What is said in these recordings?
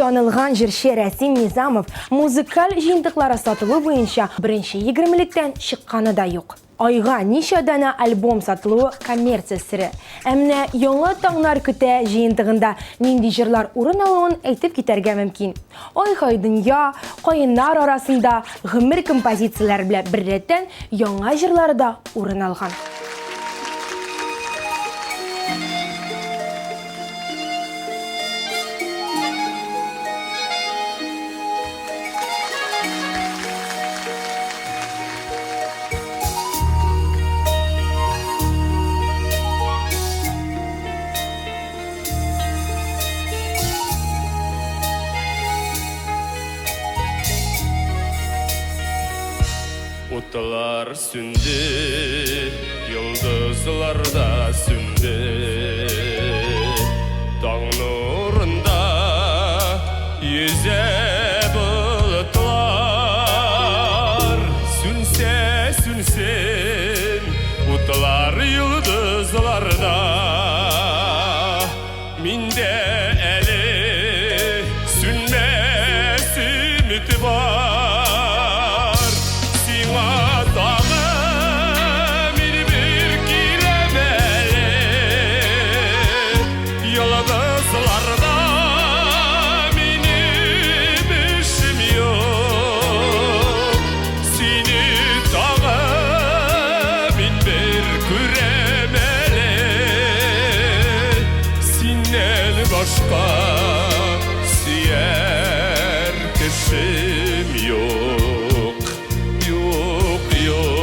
Tanılgan jürşi Rasim Nizamov muzikal jintliklari satılığı boyunca birinchi 20'likten çıkkanı da yok. Ayga neçe dana albom satılığı kommersiya siri. Emne yangi tanglar küte jintliginde nindi jırlar urun alığın aytip keterge mümkün. Ayga dünya, kayınlar arasında gımır kompozisiyalar bile birretten yangi jırları da urun algan. Utlar sündü, yıldızlar da sündü. Dağ nurunda yüze bulutlar. Sünse sünsen utlar yıldızlarda. Minde eli sünmesi ümit var. Başka siyer kişim yok, yok, yok.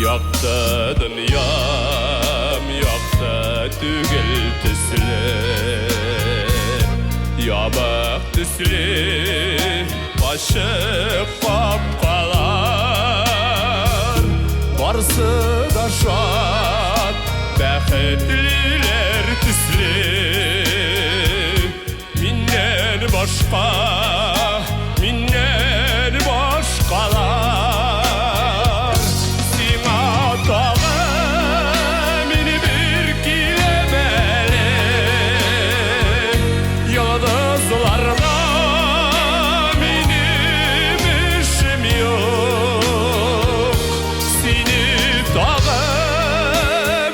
Yaktı dünyam, yaktı tügel tüsle. Yabak tüslü başı kapkalar. Varsı da şad bәхетлілер tüslü. Minnen başka, minnen başkalar. Sina dağı mini bir kilemeli. Yıldızlarda benim işim yok. Seni dağı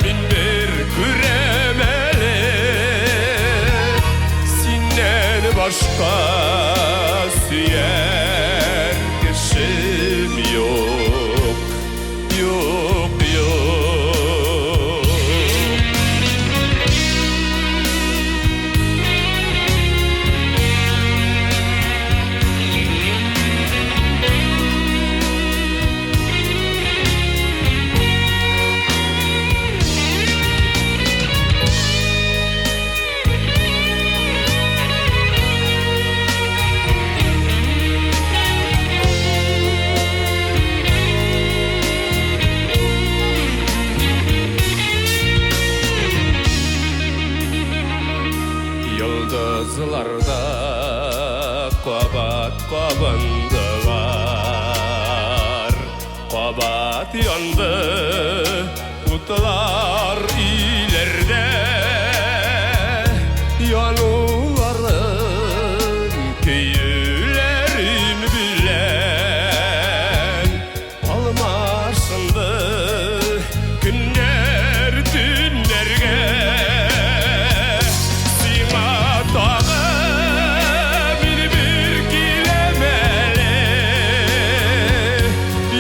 bin bir küremeli. Senden başka süyer kişim yok, yok, yok. Yıldızlarda kabat kabandılar. Kabat yandı utlar ileride. Yanıların köylülerin bilen. Almarsındı günler dünlerge.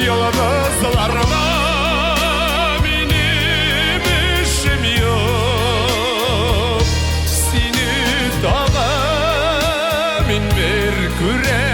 Yıldızlarda benim işim yok. Seni dağa min bir küre